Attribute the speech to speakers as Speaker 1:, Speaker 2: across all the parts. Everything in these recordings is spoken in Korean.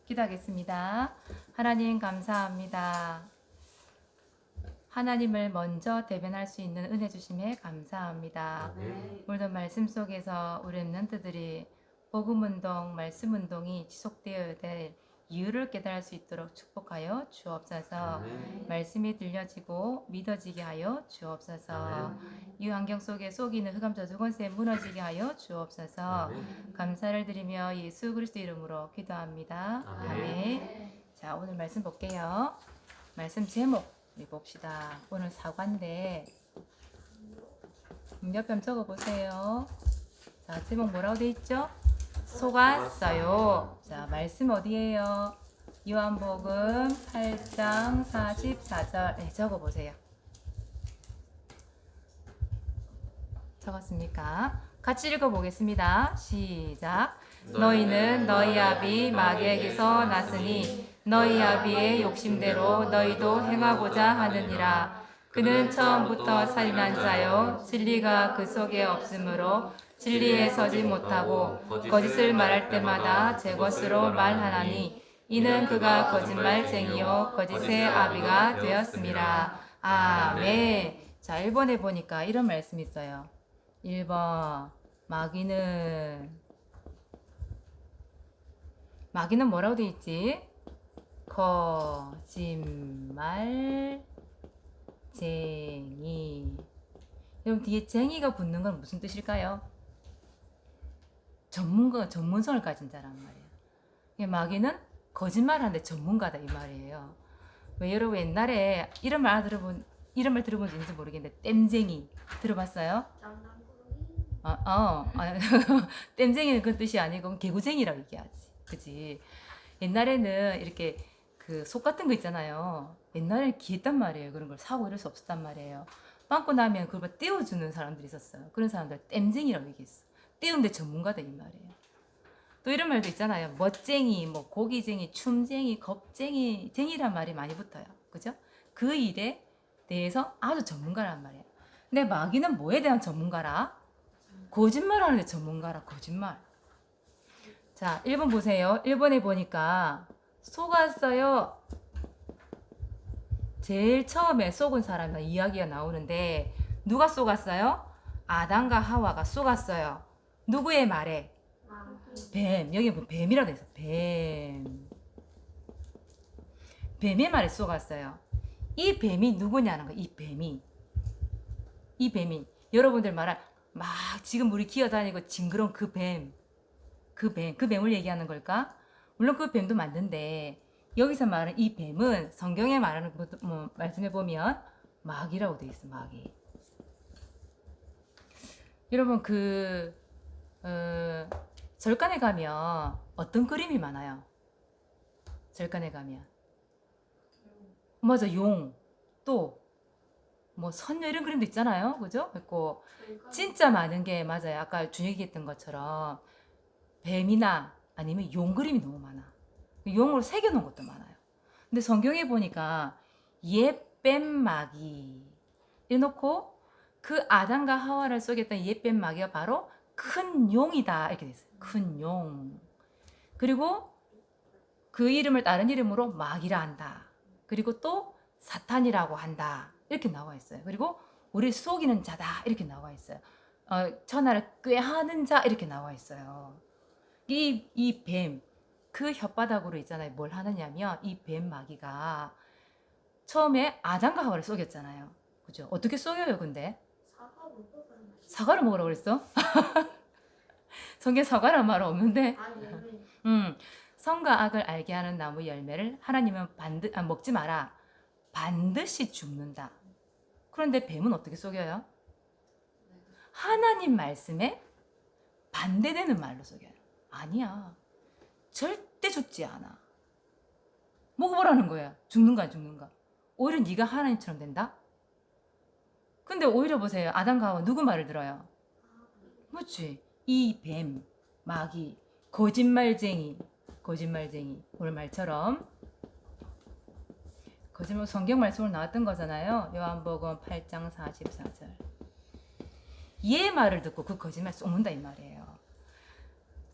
Speaker 1: 기도하겠습니다. 하나님 감사합니다. 하나님을 먼저 대변할 수 있는 은혜 주심에 감사합니다. 오늘도 말씀 속에서 우리 랩런트들이 복음 운동, 말씀 운동이 지속되어야 될 이유를 깨달을 수 있도록 축복하여 주옵소서. 말씀이 들려지고 믿어지게 하여 주옵소서. 이 환경 속에 속이는 흑암자 두건세 무너지게 하여 주옵소서. 감사를 드리며 예수 그리스도 이름으로 기도합니다. 아멘. 자, 오늘 말씀 볼게요. 말씀 제목 봅시다. 오늘 사과인데 옆에 적어보세요. 자, 제목 뭐라고 돼 있죠? 속았어요. 자, 말씀 어디예요? 요한복음 8장 44절. 네, 적어보세요. 적었습니까? 같이 읽어보겠습니다. 시작. 너희는 너희 아비 마귀에게서 났으니 너희 아비의 욕심대로 너희도 행하고자 하느니라. 그는 처음부터 살인한 자요 진리가 그 속에 없으므로 진리에 서지 못하고 거짓을 말할 때마다 제 것으로 말하나니 이는 그가 거짓말쟁이요 거짓의 아비가 되었습니다. 아멘. 자, 1번에 보니까 이런 말씀이 있어요. 1번 마귀는 뭐라고 돼 있지? 거짓말쟁이. 그럼 뒤에 쟁이가 붙는 건 무슨 뜻일까요? 전문성을 가진 자란 말이에요. 마귀는 거짓말하는데 전문가다 이 말이에요. 왜 여러분 옛날에 이런 말 들어본 적인지 모르겠는데 땜쟁이 들어봤어요? 땜쟁이는 그 뜻이 아니고 개구쟁이라고 얘기하지. 그치? 옛날에는 이렇게 그 속 같은 거 있잖아요. 옛날에는 귀했단 말이에요. 그런 걸 사고 이럴 수 없었단 말이에요. 빵꾸 나면 그걸 떼어주는 사람들이 있었어요. 그런 사람들 땜쟁이라고 얘기했어. 떼우는데 전문가다 이 말이에요. 또 이런 말도 있잖아요. 멋쟁이, 뭐 고기쟁이, 춤쟁이, 겁쟁이, 쟁이란 말이 많이 붙어요. 그죠? 그 일에 대해서 아주 전문가란 말이에요. 근데 마귀는 뭐에 대한 전문가라? 거짓말하는 데 전문가라. 거짓말. 자, 1번 보세요. 1번에 보니까 속았어요. 제일 처음에 속은 사람의 이야기가 나오는데 누가 속았어요? 아담과 하와가 속았어요. 누구의 말에? 뱀. 여기 뭐 뱀이라고 돼 있어. 뱀. 뱀의 말에 속았어요. 이 뱀이 누구냐는 거야. 이 뱀이 여러분들 말한 막 지금 우리 기어다니고 징그러운 그 뱀을 얘기하는 걸까? 물론 그 뱀도 맞는데 여기서 말하는 이 뱀은 성경에 말하는 뭐 말씀해 보면 마귀라고 돼 있어. 마귀. 여러분 절간에 가면 어떤 그림이 많아요? 절간에 가면 맞아, 용, 또 뭐 선녀 이런 그림도 있잖아요. 그죠? 그리고 진짜 많은 게 맞아요. 아까 준혁이 얘기했던 것처럼 뱀이나 아니면 용 그림이 너무 많아. 용으로 새겨놓은 것도 많아요. 근데 성경에 보니까 옛뱀 마귀 이래놓고 그 아담과 하와를 속였던 옛뱀 마귀가 바로 큰 용이다 이렇게 됐어요. 큰 용. 그리고 그 이름을 다른 이름으로 마귀라 한다. 그리고 또 사탄이라고 한다. 이렇게 나와 있어요. 그리고 우리 속이는 자다. 이렇게 나와 있어요. 천하를 꾀하는 자. 이렇게 나와 있어요. 이 뱀, 그 혓바닥으로 있잖아요. 뭘 하느냐면 이 뱀 마귀가 처음에 아담과 하와를 속였잖아요. 그죠? 어떻게 속여요, 근데? 사과를 먹으라고 그랬어? 성경 사과란 말 없는데? 선과 악을 알게 하는 나무 열매를 하나님은 먹지 마라. 반드시 죽는다. 그런데 뱀은 어떻게 속여요? 하나님 말씀에 반대되는 말로 속여요. 아니야. 절대 죽지 않아. 먹어보라는 거야. 죽는가. 오히려 네가 하나님처럼 된다? 근데 오히려 보세요. 아담과 하와 누구 말을 들어요? 그렇지. 이 뱀, 마귀, 거짓말쟁이 오늘 말처럼 거짓말 성경 말씀으로 나왔던 거잖아요. 요한복음 8장 44절. 얘 말을 듣고 그 거짓말 쏘는다 이 말이에요.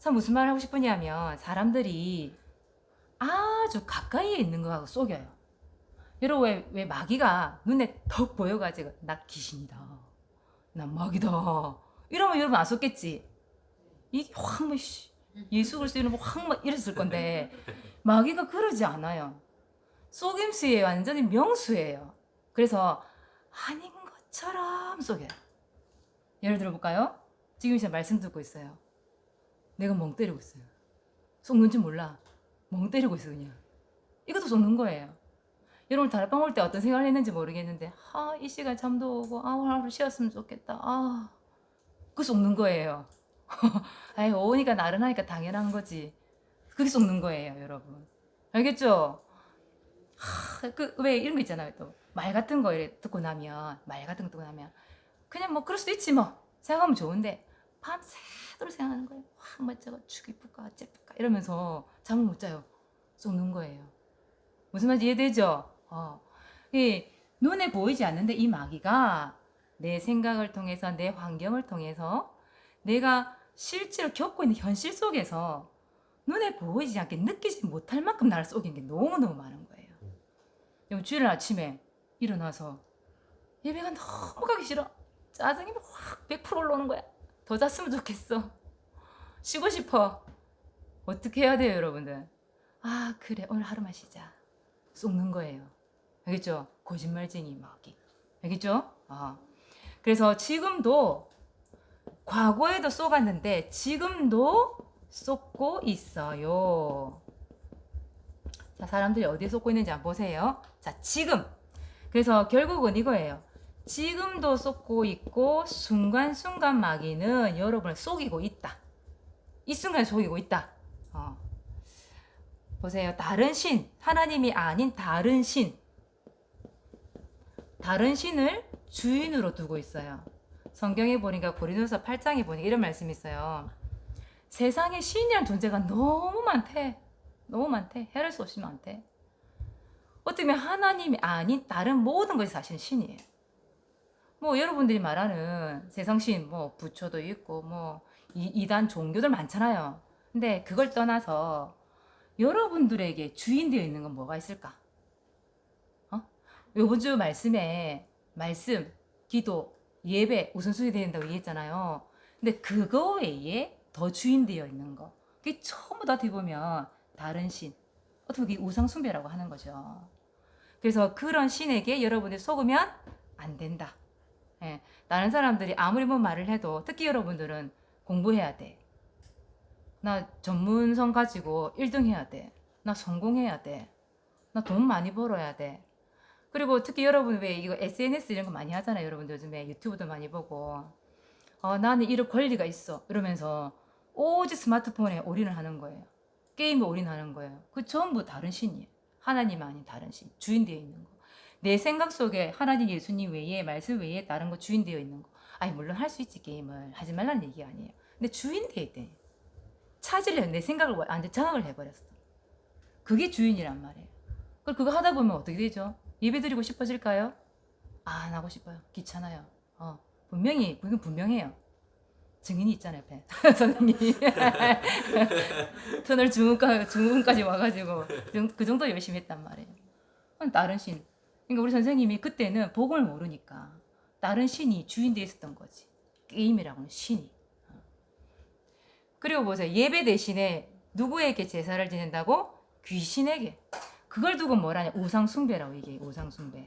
Speaker 1: 그래서 무슨 말 하고 싶으냐면 사람들이 아주 가까이에 있는 거하고 속여요. 여러분 왜 마귀가 눈에 턱 보여가지고 나 귀신이다, 나 마귀다 이러면 여러분 안 속겠지. 이게 확 예수 그리스도 이러면 확 이랬을 건데 마귀가 그러지 않아요. 속임수예요. 완전히 명수예요. 그래서 아닌 것처럼 속여요. 예를 들어볼까요? 지금 제가 말씀 듣고 있어요. 내가 멍 때리고 있어요. 속는 줄 몰라. 멍 때리고 있어 그냥. 이것도 속는 거예요. 여러분 다락방 올 때 어떤 생각을 했는지 모르겠는데 이 시간 잠도 오고 하루 쉬었으면 좋겠다. 그거 속는 거예요. 아이 오니까 나른하니까 당연한 거지. 그게 속는 거예요 여러분. 알겠죠? 왜 이런 거 있잖아요. 또 말 같은 거 이렇게 듣고 나면 그냥 뭐 그럴 수도 있지 뭐 생각하면 좋은데 밤새도록 생각하는 거예요. 뭐 저거 죽이쁠까 어째쁠까 이러면서 잠을 못 자요. 속는 거예요. 무슨 말인지 이해되죠? 이 눈에 보이지 않는데 이 마귀가 내 생각을 통해서 내 환경을 통해서 내가 실제로 겪고 있는 현실 속에서 눈에 보이지 않게 느끼지 못할 만큼 나를 속이는 게 너무너무 많은 거예요. 주일 아침에 일어나서 예배가 너무 가기 싫어. 짜증이 확 100% 올라오는 거야. 더 잤으면 좋겠어. 쉬고 싶어. 어떻게 해야 돼요 여러분들? 그래 오늘 하루만 쉬자. 속는 거예요. 알겠죠? 거짓말쟁이 마귀. 알겠죠? 그래서 지금도 과거에도 속았는데 지금도 속고 있어요. 자, 사람들이 어디에 속고 있는지 한번 보세요. 자, 지금. 그래서 결국은 이거예요. 지금도 속고 있고 순간순간 마귀는 여러분을 속이고 있다. 이 순간에 속이고 있다. 보세요. 다른 신, 하나님이 아닌 다른 신. 다른 신을 주인으로 두고 있어요. 성경에 보니까 고린도서 8장에 보니까 이런 말씀이 있어요. 세상에 신이라는 존재가 너무 많대. 너무 많대. 헤아릴 수 없이 많대. 어쩌면 하나님이 아닌 다른 모든 것이 사실 신이에요. 뭐 여러분들이 말하는 세상신, 뭐 부처도 있고 뭐 이단 종교들 많잖아요. 근데 그걸 떠나서 여러분들에게 주인 되어 있는 건 뭐가 있을까? 요번 주 말씀에 말씀, 기도, 예배 우선순위 되어 있다고 얘기했잖아요. 근데 그거 외에 더 주인 되어 있는 거. 그게 전부 다 뒤보면 다른 신. 어떻게 보면 우상 숭배라고 하는 거죠. 그래서 그런 신에게 여러분이 속으면 안 된다. 예, 다른 사람들이 아무리 뭐 말을 해도 특히 여러분들은 공부해야 돼. 나 전문성 가지고 1등 해야 돼. 나 성공해야 돼. 나 돈 많이 벌어야 돼. 그리고 특히 여러분 왜 이거 SNS 이런 거 많이 하잖아요. 여러분 요즘에 유튜브도 많이 보고 나는 이런 권리가 있어 이러면서 오직 스마트폰에 올인을 하는 거예요. 게임에 올인하는 거예요. 그 전부 다른 신이에요. 하나님 아닌 다른 신. 주인되어 있는 거. 내 생각 속에 하나님 예수님 외에 말씀 외에 다른 거 주인되어 있는 거. 물론 할 수 있지 게임을. 하지 말라는 얘기 아니에요. 근데 주인되어 있대. 차질래 내 생각을 완전 장악을 해버렸어. 그게 주인이란 말이에요. 그거 하다 보면 어떻게 되죠? 예배 드리고 싶어질까요? 안 하고 싶어요. 귀찮아요. 분명히 그건 분명해요. 증인이 있잖아요, 옆에. 선생님. 터널 중흥까지 와가지고 그 정도 열심히 했단 말이에요. 다른 신. 그러니까 우리 선생님이 그때는 복음을 모르니까 다른 신이 주인되어 있었던 거지. 게임이라고는 신이. 그리고 보세요. 예배 대신에 누구에게 제사를 지낸다고? 귀신에게. 그걸 두고 뭐라냐? 우상숭배라고 얘기해. 우상숭배.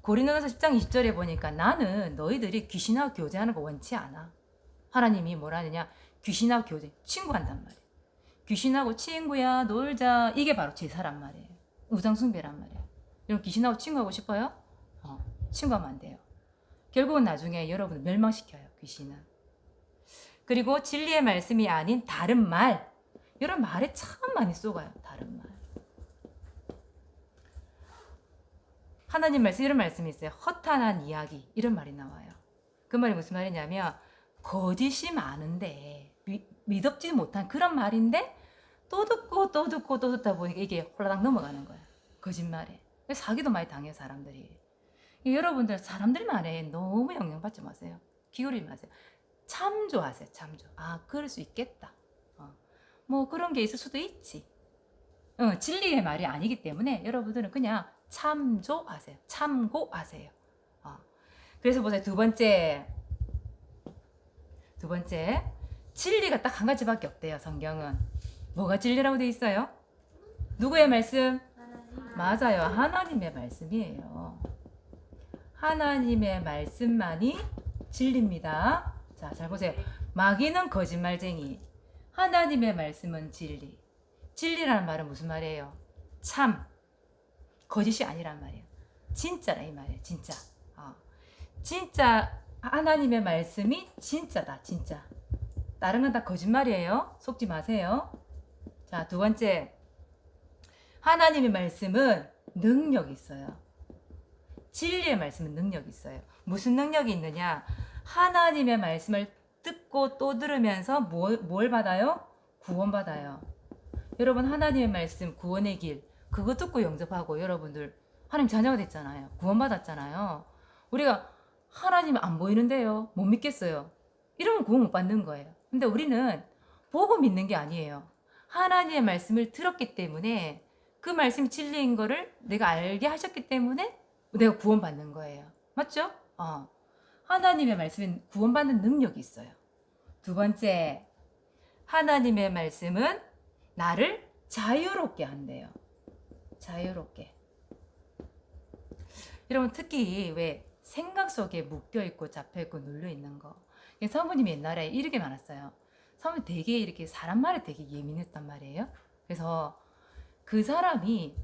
Speaker 1: 고린도전서 10장 20절에 보니까 나는 너희들이 귀신하고 교제하는 거 원치 않아. 하나님이 뭐라느냐? 귀신하고 교제, 친구한단 말이에요. 귀신하고 친구야, 놀자. 이게 바로 제사란 말이에요. 우상숭배란 말이에요. 여러분 귀신하고 친구하고 싶어요? 친구하면 안 돼요. 결국은 나중에 여러분을 멸망시켜요. 귀신은. 그리고 진리의 말씀이 아닌 다른 말. 이런 말에 참 많이 쏘가요. 다른 말. 하나님 말씀 이런 말씀이 있어요. 허탄한 이야기 이런 말이 나와요. 그 말이 무슨 말이냐면 거짓이 많은데 믿업지 못한 그런 말인데 또 듣고 또 듣고 또 듣다 보니까 이게 홀라당 넘어가는 거야. 거짓말에. 사기도 많이 당해요 사람들이. 여러분들 사람들 말에 너무 영향받지 마세요. 기울이지 마세요. 참조하세요. 참조. 그럴 수 있겠다. 뭐 그런 게 있을 수도 있지. 진리의 말이 아니기 때문에 여러분들은 그냥 참조하세요. 참고하세요. 그래서 보세요. 두 번째 진리가 딱 한 가지밖에 없대요. 성경은 뭐가 진리라고 돼 있어요? 누구의 말씀? 맞아요. 하나님의 말씀이에요. 하나님의 말씀만이 진리입니다. 자, 잘 보세요. 마귀는 거짓말쟁이, 하나님의 말씀은 진리. 진리라는 말은 무슨 말이에요? 참, 거짓이 아니란 말이에요. 진짜라 이 말이에요. 진짜. 진짜 하나님의 말씀이 진짜다. 진짜. 다른 건 다 거짓말이에요. 속지 마세요. 자, 두 번째. 하나님의 말씀은 능력이 있어요. 진리의 말씀은 능력이 있어요. 무슨 능력이 있느냐? 하나님의 말씀을 듣고 또 들으면서 뭘 받아요? 구원받아요. 여러분 하나님의 말씀 구원의 길 그거 듣고 영접하고 여러분들 하나님 자녀가 됐잖아요. 구원받았잖아요. 우리가 하나님 안 보이는데요. 못 믿겠어요. 이러면 구원 못 받는 거예요. 근데 우리는 보고 믿는 게 아니에요. 하나님의 말씀을 들었기 때문에 그 말씀이 진리인 거를 내가 알게 하셨기 때문에 내가 구원받는 거예요. 맞죠? 하나님의 말씀은 구원받는 능력이 있어요. 두 번째, 하나님의 말씀은 나를 자유롭게 한대요. 자유롭게. 여러분 특히 왜 생각 속에 묶여있고 잡혀있고 눌려있는 거. 사모님이 옛날에 이렇게 많았어요. 사모님 되게 이렇게 사람 말에 되게 예민했단 말이에요. 그래서 그 사람이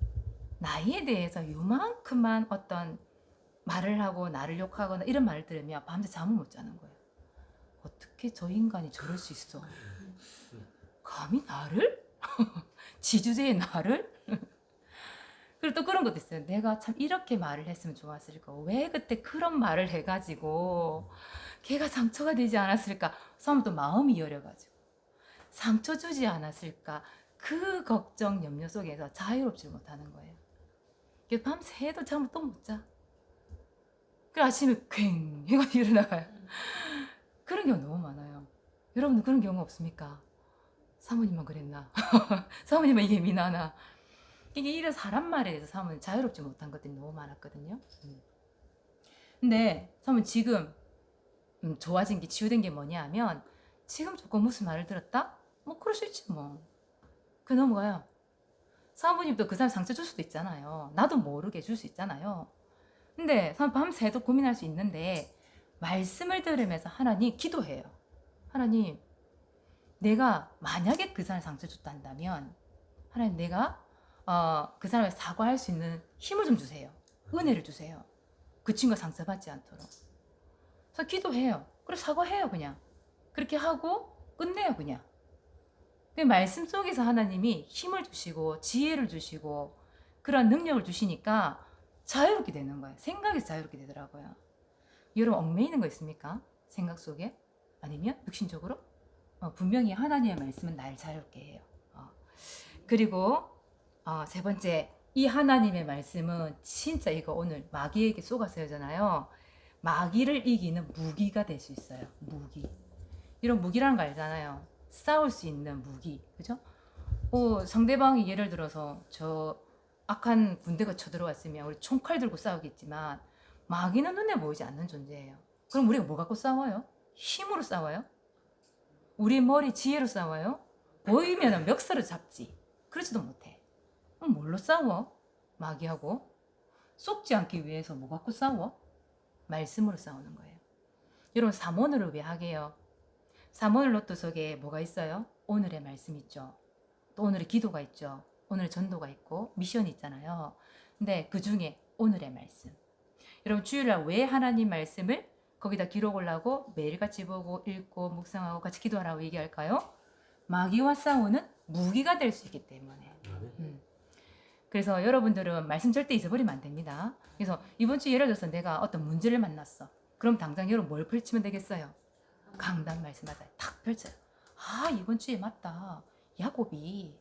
Speaker 1: 나에 대해서 요만큼만 어떤 말을 하고 나를 욕하거나 이런 말을 들으면 밤새 잠을 못 자는 거예요. 어떻게 저 인간이 저럴 수 있어? 감히 나를? 지주제의 나를? 그리고 또 그런 것도 있어요. 내가 참 이렇게 말을 했으면 좋았을까? 왜 그때 그런 말을 해가지고 걔가 상처가 되지 않았을까? 처음 또 마음이 여려가지고 상처 주지 않았을까? 그 걱정 염려 속에서 자유롭지 못하는 거예요. 밤새도 잠을 또 못 자. 그래 아침에 괭 해가지고 일어나가요. 그런 경우 너무 많아요. 여러분들 그런 경우 없습니까? 사모님만 그랬나? 사모님만 이게 예민하나? 이게 이런 사람 말에 대해서 사모님 자유롭지 못한 것들이 너무 많았거든요. 근데 사모님 지금 좋아진 게 치유된 게 뭐냐면 지금 조금 무슨 말을 들었다? 뭐 그럴 수 있지 뭐. 그 넘어가요. 사모님도 그 사람 상처 줄 수도 있잖아요. 나도 모르게 줄 수 있잖아요. 근데 밤새도 고민할 수 있는데 말씀을 들으면서 하나님 기도해요. 하나님 내가 만약에 그 사람 상처 줬단다면 하나님 내가 그 사람을 사과할 수 있는 힘을 좀 주세요. 은혜를 주세요. 그 친구가 상처받지 않도록. 그래서 기도해요. 그리고 사과해요 그냥. 그렇게 하고 끝내요 그냥. 그 말씀 속에서 하나님이 힘을 주시고 지혜를 주시고 그런 능력을 주시니까 자유롭게 되는 거예요. 생각이 자유롭게 되더라고요. 여러분 얽매이는 거 있습니까? 생각 속에? 아니면 육신적으로? 분명히 하나님의 말씀은 날 자유롭게 해요. 그리고 세 번째, 이 하나님의 말씀은 진짜 이거 오늘 마귀에게 쏘가서잖아요. 마귀를 이기는 무기가 될 수 있어요. 무기. 이런 무기라는 거 알잖아요. 싸울 수 있는 무기. 그죠? 상대방이 예를 들어서 저 악한 군대가 쳐들어왔으면 우리 총칼 들고 싸우겠지만 마귀는 눈에 보이지 않는 존재예요. 그럼 우리가 뭐 갖고 싸워요? 힘으로 싸워요? 우리 머리 지혜로 싸워요? 보이면 멱살을 잡지. 그러지도 못해. 그럼 뭘로 싸워? 마귀하고? 속지 않기 위해서 뭐 갖고 싸워? 말씀으로 싸우는 거예요. 여러분 삼오늘을 왜 하게요? 삼오늘 로또 속에 뭐가 있어요? 오늘의 말씀 있죠. 또 오늘의 기도가 있죠. 오늘의 전도가 있고 미션이 있잖아요. 근데 그 중에 오늘의 말씀. 여러분 주일날 왜 하나님 말씀을 거기다 기록을 하고 매일같이 보고 읽고 묵상하고 같이 기도하라고 얘기할까요? 마귀와 싸우는 무기가 될 수 있기 때문에. 그래서 여러분들은 말씀 절대 잊어버리면 안 됩니다. 그래서 이번 주 예를 들어서 내가 어떤 문제를 만났어. 그럼 당장 여러분 뭘 펼치면 되겠어요? 강단 말씀 맞아요. 탁 펼쳐요. 이번 주에 맞다. 야곱이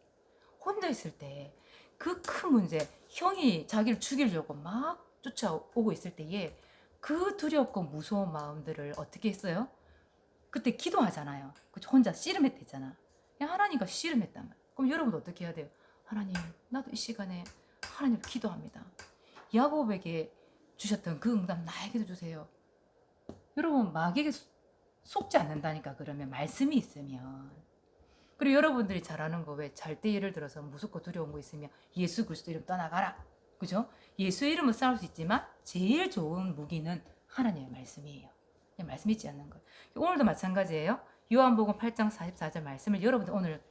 Speaker 1: 혼자 있을 때 그 큰 문제, 형이 자기를 죽이려고 막 쫓아오고 있을 때에 그 두렵고 무서운 마음들을 어떻게 했어요? 그때 기도하잖아요. 혼자 씨름했댔잖아. 하나님과 씨름했단 말이에요. 그럼 여러분도 어떻게 해야 돼요? 하나님, 나도 이 시간에 하나님 기도합니다. 야곱에게 주셨던 그 응답 나에게도 주세요. 여러분, 마귀에게 속지 않는다니까. 그러면 말씀이 있으면. 그리고 여러분들이 잘 아는 거, 왜 잘 때 예를 들어서 무섭고 두려운 거 있으면 예수 그리스도 이름 떠나가라. 그죠? 예수 이름은 싸울 수 있지만 제일 좋은 무기는 하나님의 말씀이에요. 그냥 말씀 잊지 않는 거예요. 오늘도 마찬가지예요. 요한복음 8장 44절 말씀을 여러분들 오늘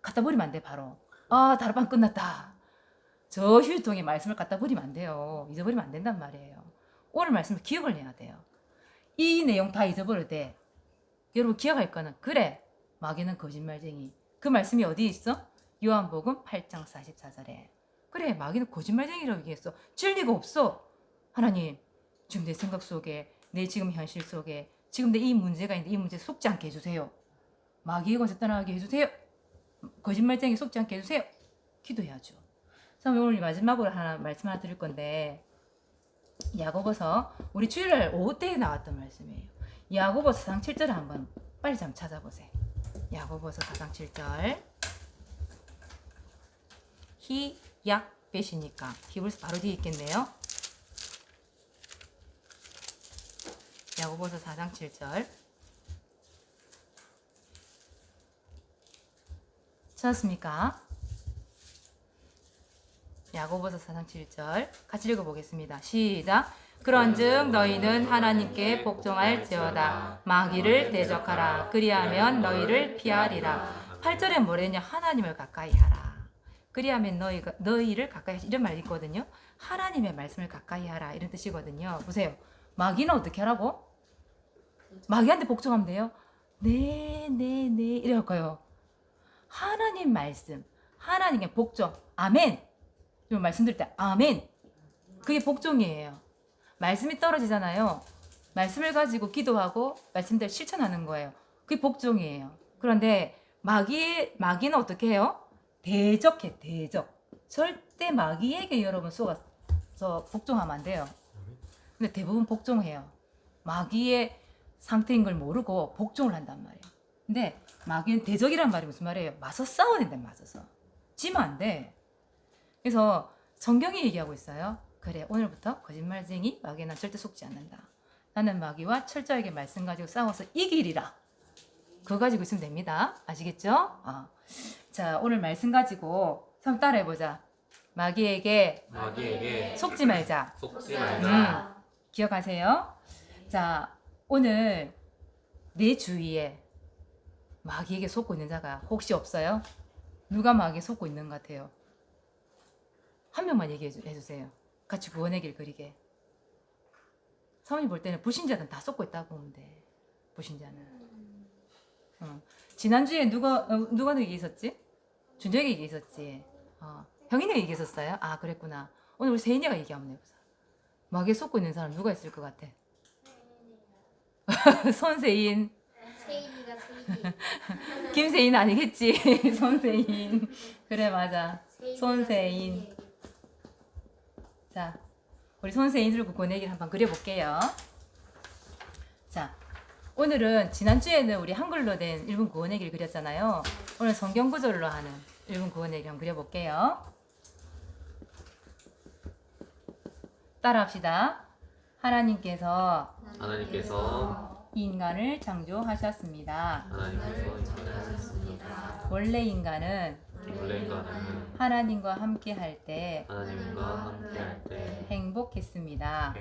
Speaker 1: 갖다 버리면 안 돼. 바로 다락방 끝났다. 저 휴지통에 말씀을 갖다 버리면 안 돼요. 잊어버리면 안 된단 말이에요. 오늘 말씀을 기억을 해야 돼요. 이 내용 다 잊어버릴 때 여러분 기억할 거는, 그래, 마귀는 거짓말쟁이. 그 말씀이 어디에 있어? 요한복음 8장 44절에. 그래, 마귀는 거짓말쟁이라고 얘기했어. 진리가 없어. 하나님, 지금 내 생각 속에, 내 지금 현실 속에 지금 내 이 문제가 있는데 이 문제에 속지 않게 해주세요. 마귀의 것을 떠나게 해주세요. 거짓말쟁이 속지 않게 해주세요. 기도해야죠. 오늘 마지막으로 말씀 하나 드릴 건데, 야고보서 우리 주일날 오후 때에 나왔던 말씀이에요. 야고보서 4장 7절을 한번 빨리 좀 찾아보세요. 야고보서 4장 7절. 히약 배시니까 히브리서 바로 뒤에 있겠네요. 야고보서 4장 7절. 찾았습니까? 야고보서 4장 7절 같이 읽어보겠습니다. 시작. 그런즉 너희는 하나님께 복종할지어다. 마귀를 대적하라. 그리하면 너희를 피하리라. 8절에 뭐랬냐? 하나님을 가까이 하라. 그리하면 너희를 가까이 하라. 이런 말이 있거든요. 하나님의 말씀을 가까이 하라. 이런 뜻이거든요. 보세요. 마귀는 어떻게 하라고? 마귀한테 복종하면 돼요? 네. 이래 할까요? 하나님 말씀, 하나님께 복종. 아멘. 말씀드릴 때 아멘. 그게 복종이에요. 말씀이 떨어지잖아요. 말씀을 가지고 기도하고 말씀대로 실천하는 거예요. 그게 복종이에요. 그런데 마귀는 어떻게 해요? 대적해. 절대 마귀에게 여러분 속아서 복종하면 안 돼요. 근데 대부분 복종해요. 마귀의 상태인 걸 모르고 복종을 한단 말이에요. 근데 마귀는 대적이란 말이 무슨 말이에요? 맞서 싸워야 된다. 맞서서 지면 안 돼. 그래서 성경이 얘기하고 있어요. 그래, 오늘부터 거짓말쟁이 마귀에 난 절대 속지 않는다. 나는 마귀와 철저하게 말씀 가지고 싸워서 이기리라. 그거 가지고 있으면 됩니다. 아시겠죠? 자, 오늘 말씀 가지고 한번 따라해보자. 마귀에게 속지 말자. 기억하세요? 자, 오늘 내 주위에 마귀에게 속고 있는 자가 혹시 없어요? 누가 마귀에 속고 있는 것 같아요? 한 명만 얘기해 주세요. 같이 구원의 길 그리게. 사모님 볼 때는 불신자는 다 속고 있다고 보면 돼. 불신자는. 지난주에 누가 얘기했었지? 준혁이 얘기했었지. 형이가 얘기했었어요? 아, 그랬구나. 오늘 우리 세인이가 얘기 한번 해보자. 마귀에 속고 있는 사람 누가 있을 것 같아? 손세인.
Speaker 2: 세인이가
Speaker 1: 김세인 아니겠지? 손세인. 그래, 맞아. 손세인. 자, 우리 손세인 들고 고내기를 한번 그려볼게요. 자, 오늘은 지난주에는 우리 한글로 된 일본 구원내기를 그렸잖아요. 오늘 성경 구절로 하는 일본 구원내기를 한번 그려볼게요. 따라합시다. 하나님께서 인간을 창조하셨습니다. 원래 인간은 하나님과 함께 할 때 행복했습니다.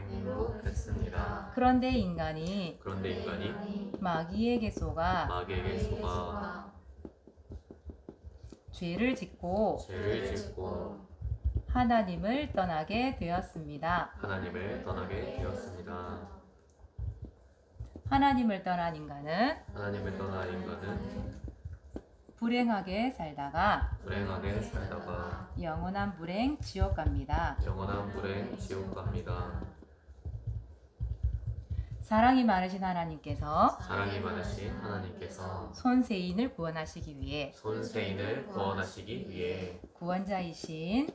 Speaker 1: 그런데 인간이 마귀에게 속아 죄를 짓고 하나님을 떠나게 되었습니다. 하나님을 떠난 인간은 불행하게 살다가 영원한 불행 지옥 갑니다. 사랑이 많으신 하나님께서 손세인을 구원하시기 위해 구원자이신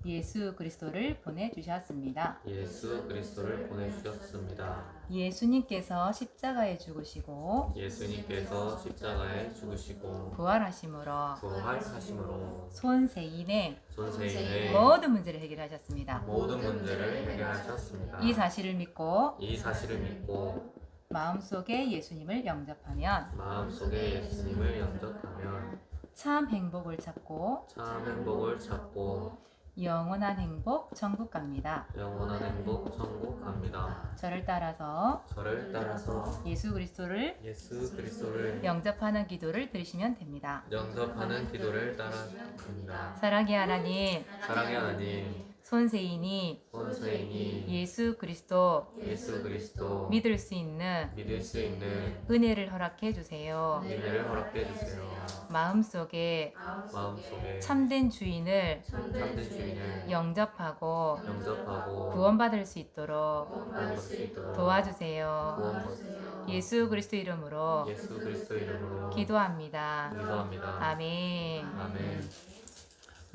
Speaker 1: 예수 그리스도를 보내주셨습니다.
Speaker 2: 예수 그리스도를 보내주셨습니다.
Speaker 1: 예수님께서 십자가에 죽으시고
Speaker 2: 예수님께서 십자가에 죽으시고
Speaker 1: 부활하심으로
Speaker 2: 부활하심으로
Speaker 1: 손세인의
Speaker 2: 손세인의
Speaker 1: 모든 문제를 해결하셨습니다.
Speaker 2: 모든 문제를 해결하셨습니다.
Speaker 1: 이 사실을 믿고
Speaker 2: 이 사실을 믿고
Speaker 1: 마음속에 예수님을 영접하면
Speaker 2: 마음속에 예수님을 영접하면
Speaker 1: 참 행복을 찾고
Speaker 2: 참 행복을 찾고
Speaker 1: 영원한 행복 천국 갑니다.
Speaker 2: 영원한 행복 천국 갑니다.
Speaker 1: 저를 따라서
Speaker 2: 저를 따라서
Speaker 1: 예수 그리스도를
Speaker 2: 예수 그리스도를
Speaker 1: 영접하는 기도를 드리시면 됩니다.
Speaker 2: 영접하는 기도를 따라갑니다.
Speaker 1: 사랑의 하나님,
Speaker 2: 사랑의 하나님,
Speaker 1: 손세인이
Speaker 2: 손세인이
Speaker 1: 예수 그리스도
Speaker 2: 예수 그리스도
Speaker 1: 믿을 수 있는
Speaker 2: 믿을 수 있는
Speaker 1: 은혜를 허락해 주세요.
Speaker 2: 은혜를 허락해 주세요.
Speaker 1: 마음속에
Speaker 2: 마음속에
Speaker 1: 참된 주인을
Speaker 2: 참된 주인을
Speaker 1: 영접하고
Speaker 2: 영접하고
Speaker 1: 구원받을 수 있도록
Speaker 2: 구원받을 수 있도록
Speaker 1: 도와주세요.
Speaker 2: 구원받으세요.
Speaker 1: 예수 그리스도 이름으로
Speaker 2: 예수 그리스도 이름으로
Speaker 1: 기도합니다.
Speaker 2: 기도합니다.
Speaker 1: 아멘.
Speaker 2: 아멘.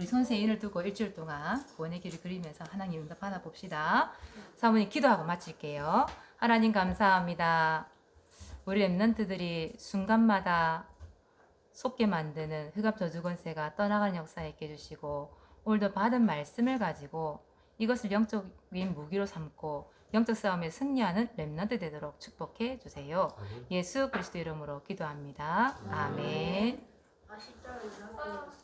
Speaker 1: 우리 손세인을 두고 일주일 동안 구원의 길을 그리면서 하나님 응답 받아 봅시다. 사모님 기도하고 마칠게요. 하나님 감사합니다. 우리 렘넌트들이 순간마다 속게 만드는 흑암 저주권세가 떠나가는 역사에 있게 해주시고 오늘도 받은 말씀을 가지고 이것을 영적인 무기로 삼고 영적 싸움에 승리하는 렘넌트 되도록 축복해 주세요.
Speaker 2: 아멘.
Speaker 1: 예수 그리스도 이름으로 기도합니다. 아멘.
Speaker 3: 아, 십자가 이상하게